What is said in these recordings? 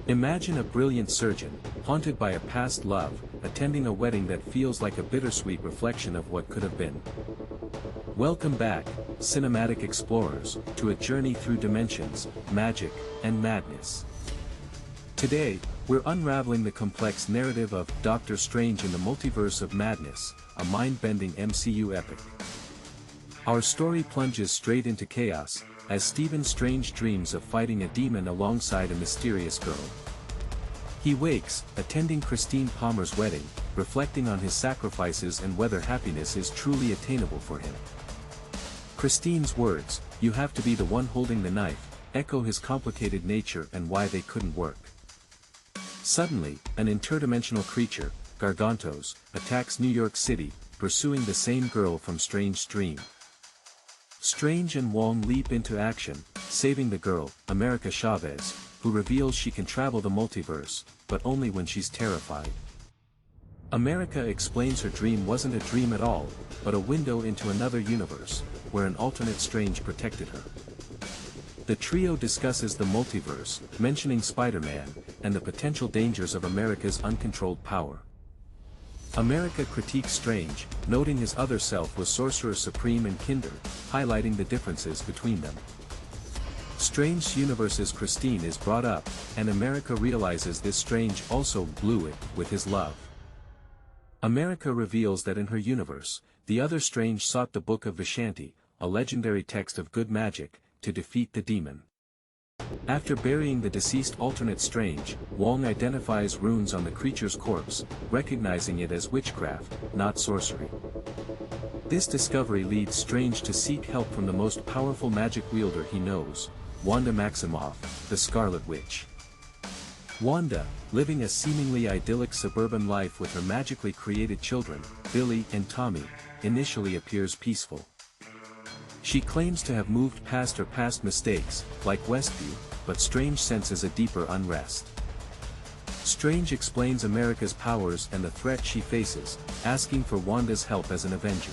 Imagine a brilliant surgeon, haunted by a past love, attending a wedding that feels like a bittersweet reflection of what could have been. Welcome back, cinematic explorers, to a journey through dimensions, magic, and madness. Today, we're unraveling the complex narrative of Doctor Strange in the Multiverse of Madness, a mind-bending MCU epic. Our story plunges straight into chaos, as Stephen Strange dreams of fighting a demon alongside a mysterious girl. He wakes, attending Christine Palmer's wedding, reflecting on his sacrifices and whether happiness is truly attainable for him. Christine's words, "You have to be the one holding the knife," echo his complicated nature and why they couldn't work. Suddenly, an interdimensional creature, Gargantos, attacks New York City, pursuing the same girl from Strange's dream. Strange and Wong leap into action, saving the girl, America Chavez, who reveals she can travel the multiverse, but only when she's terrified. America explains her dream wasn't a dream at all, but a window into another universe, where an alternate Strange protected her. The trio discusses the multiverse, mentioning Spider-Man, and the potential dangers of America's uncontrolled power. America critiques Strange, noting his other self was Sorcerer Supreme and Kinder, highlighting the differences between them. Strange's universe's Christine is brought up, and America realizes this Strange also blew it with his love. America reveals that in her universe, the other Strange sought the Book of Vishanti, a legendary text of good magic, to defeat the demon. After burying the deceased alternate Strange, Wong identifies runes on the creature's corpse, recognizing it as witchcraft, not sorcery. This discovery leads Strange to seek help from the most powerful magic wielder he knows, Wanda Maximoff, the Scarlet Witch. Wanda, living a seemingly idyllic suburban life with her magically created children, Billy and Tommy, initially appears peaceful. She claims to have moved past her past mistakes, like Westview, but Strange senses a deeper unrest. Strange explains America's powers and the threat she faces, asking for Wanda's help as an Avenger.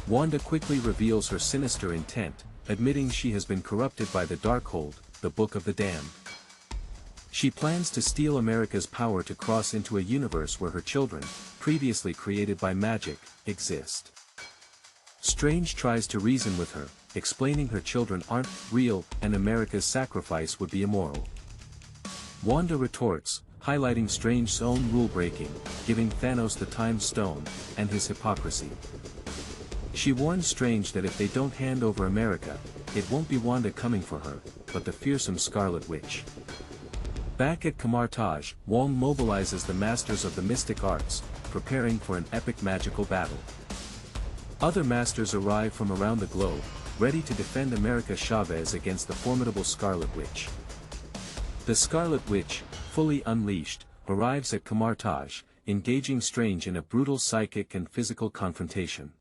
Wanda quickly reveals her sinister intent, admitting she has been corrupted by the Darkhold, the Book of the Damned. She plans to steal America's power to cross into a universe where her children, previously created by magic, exist. Strange tries to reason with her, explaining her children aren't real and America's sacrifice would be immoral. Wanda retorts, highlighting Strange's own rule-breaking, giving Thanos the Time Stone, and his hypocrisy. She warns Strange that if they don't hand over America, it won't be Wanda coming for her, but the fearsome Scarlet Witch. Back at Camartage, Wong mobilizes the masters of the mystic arts, preparing for an epic magical battle. Other masters arrive from around the globe, ready to defend America Chavez against the formidable Scarlet Witch. The Scarlet Witch, fully unleashed, arrives at Camartage, engaging Strange in a brutal psychic and physical confrontation.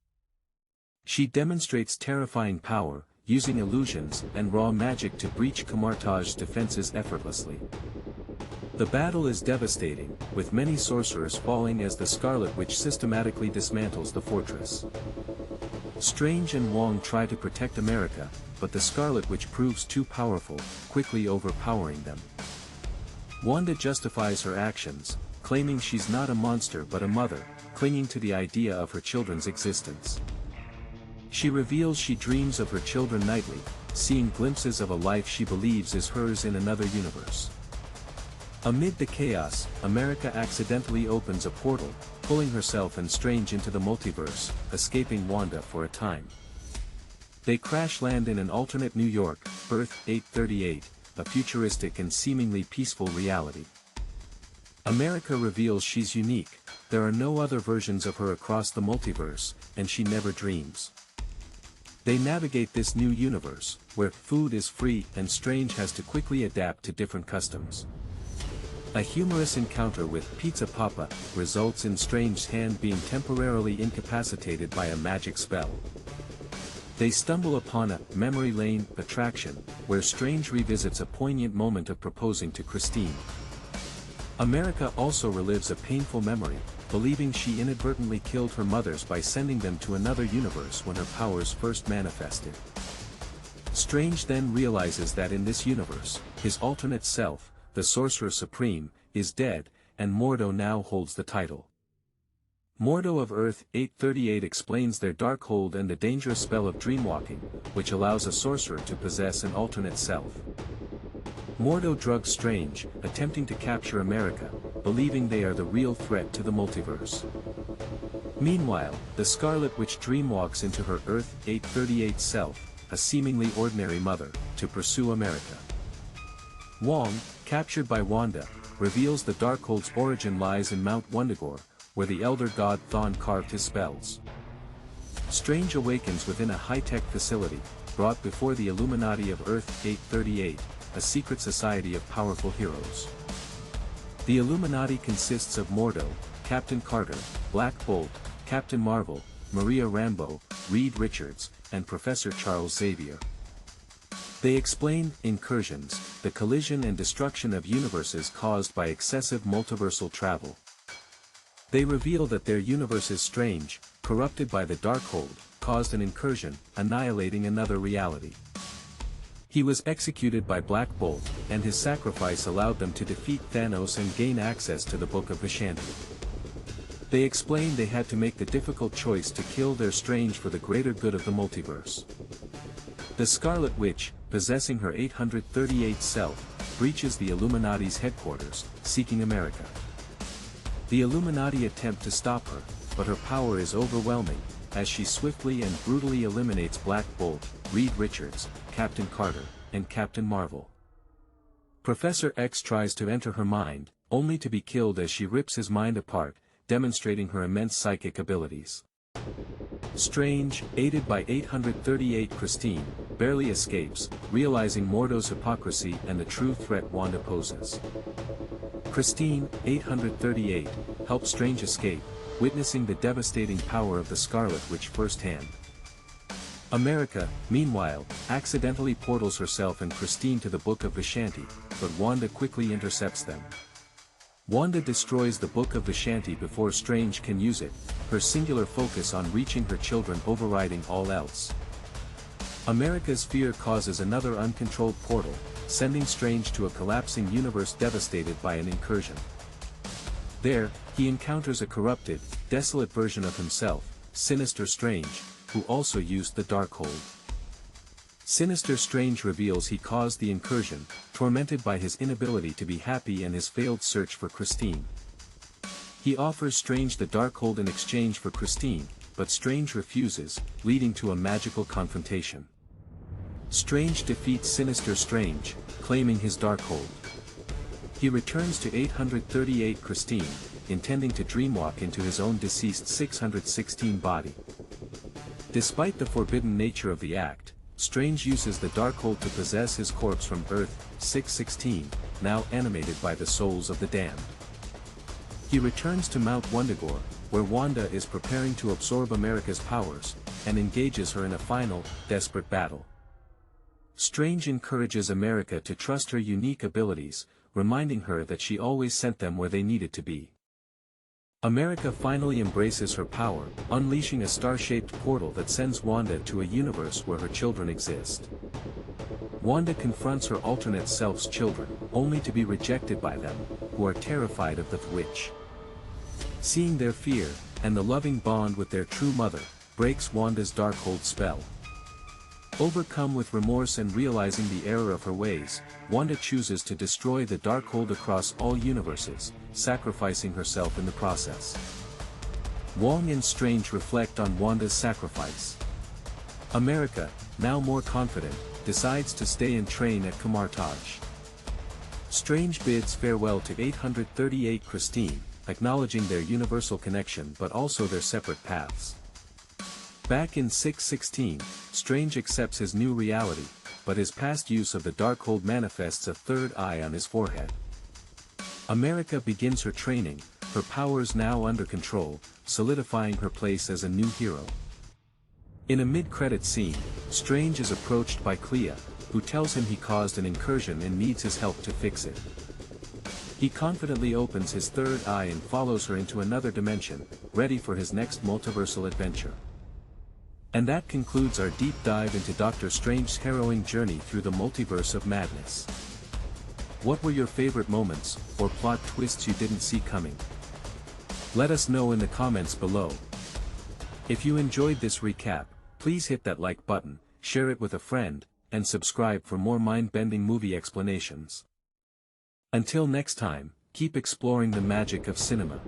She demonstrates terrifying power, using illusions and raw magic to breach Camartage's defenses effortlessly. The battle is devastating, with many sorcerers falling as the Scarlet Witch systematically dismantles the fortress. Strange and Wong try to protect America, but the Scarlet Witch proves too powerful, quickly overpowering them. Wanda justifies her actions, claiming she's not a monster but a mother, clinging to the idea of her children's existence. She reveals she dreams of her children nightly, seeing glimpses of a life she believes is hers in another universe. Amid the chaos, America accidentally opens a portal, pulling herself and Strange into the multiverse, escaping Wanda for a time. They crash land in an alternate New York, Earth 838, a futuristic and seemingly peaceful reality. America reveals she's unique, there are no other versions of her across the multiverse, and she never dreams. They navigate this new universe, where food is free and Strange has to quickly adapt to different customs. A humorous encounter with Pizza Papa results in Strange's hand being temporarily incapacitated by a magic spell. They stumble upon a memory lane attraction, where Strange revisits a poignant moment of proposing to Christine. America also relives a painful memory, believing she inadvertently killed her mothers by sending them to another universe when her powers first manifested. Strange then realizes that in this universe, his alternate self, the Sorcerer Supreme, is dead, and Mordo now holds the title. Mordo of Earth 838 explains their dark hold and the dangerous spell of dreamwalking, which allows a sorcerer to possess an alternate self. Mordo drugs Strange, attempting to capture America, believing they are the real threat to the multiverse. Meanwhile, the Scarlet Witch dreamwalks into her Earth 838 self, a seemingly ordinary mother, to pursue America. Wong, captured by Wanda, reveals the Darkhold's origin lies in Mount Wundagore, where the elder god Thawne carved his spells. Strange awakens within a high-tech facility, brought before the Illuminati of Earth 838, a secret society of powerful heroes. The Illuminati consists of Mordo, Captain Carter, Black Bolt, Captain Marvel, Maria Rambeau, Reed Richards, and Professor Charles Xavier. They explain incursions, the collision and destruction of universes caused by excessive multiversal travel. They reveal that their universe is strange, corrupted by the Darkhold, caused an incursion, annihilating another reality. He was executed by Black Bolt, and his sacrifice allowed them to defeat Thanos and gain access to the Book of Vishanti. They explain they had to make the difficult choice to kill their Strange for the greater good of the multiverse. The Scarlet Witch, possessing her 838 self, breaches the Illuminati's headquarters, seeking America. The Illuminati attempt to stop her, but her power is overwhelming, as she swiftly and brutally eliminates Black Bolt, Reed Richards, Captain Carter, and Captain Marvel. Professor X tries to enter her mind, only to be killed as she rips his mind apart, demonstrating her immense psychic abilities. Strange, aided by 838 Christine, barely escapes, realizing Mordo's hypocrisy and the true threat Wanda poses. Christine, 838, helps Strange escape, witnessing the devastating power of the Scarlet Witch firsthand. America, meanwhile, accidentally portals herself and Christine to the Book of Vishanti, but Wanda quickly intercepts them. Wanda destroys the Book of Vishanti before Strange can use it, her singular focus on reaching her children overriding all else. America's fear causes another uncontrolled portal, sending Strange to a collapsing universe devastated by an incursion. There, he encounters a corrupted, desolate version of himself, Sinister Strange, who also used the Darkhold. Sinister Strange reveals he caused the incursion, tormented by his inability to be happy and his failed search for Christine. He offers Strange the Darkhold in exchange for Christine, but Strange refuses, leading to a magical confrontation. Strange defeats Sinister Strange, claiming his Darkhold. He returns to 838 Christine, intending to dreamwalk into his own deceased 616 body. Despite the forbidden nature of the act, Strange uses the Darkhold to possess his corpse from Earth 616, now animated by the souls of the damned. He returns to Mount Wundagore, where Wanda is preparing to absorb America's powers, and engages her in a final, desperate battle. Strange encourages America to trust her unique abilities, reminding her that she always sent them where they needed to be. America finally embraces her power, unleashing a star-shaped portal that sends Wanda to a universe where her children exist. Wanda confronts her alternate self's children, only to be rejected by them, who are terrified of the witch. Seeing their fear, and the loving bond with their true mother, breaks Wanda's Darkhold spell. Overcome with remorse and realizing the error of her ways, Wanda chooses to destroy the Darkhold across all universes, sacrificing herself in the process. Wong and Strange reflect on Wanda's sacrifice. America, now more confident, decides to stay and train at Kamartaj. Strange bids farewell to 838 Christine, acknowledging their universal connection but also their separate paths. Back in 616, Strange accepts his new reality, but his past use of the Darkhold manifests a third eye on his forehead. America begins her training, her powers now under control, solidifying her place as a new hero. In a mid-credit scene, Strange is approached by Clea, who tells him he caused an incursion and needs his help to fix it. He confidently opens his third eye and follows her into another dimension, ready for his next multiversal adventure. And that concludes our deep dive into Doctor Strange's harrowing journey through the multiverse of madness. What were your favorite moments, or plot twists you didn't see coming? Let us know in the comments below. If you enjoyed this recap, please hit that like button, share it with a friend, and subscribe for more mind-bending movie explanations. Until next time, keep exploring the magic of cinema.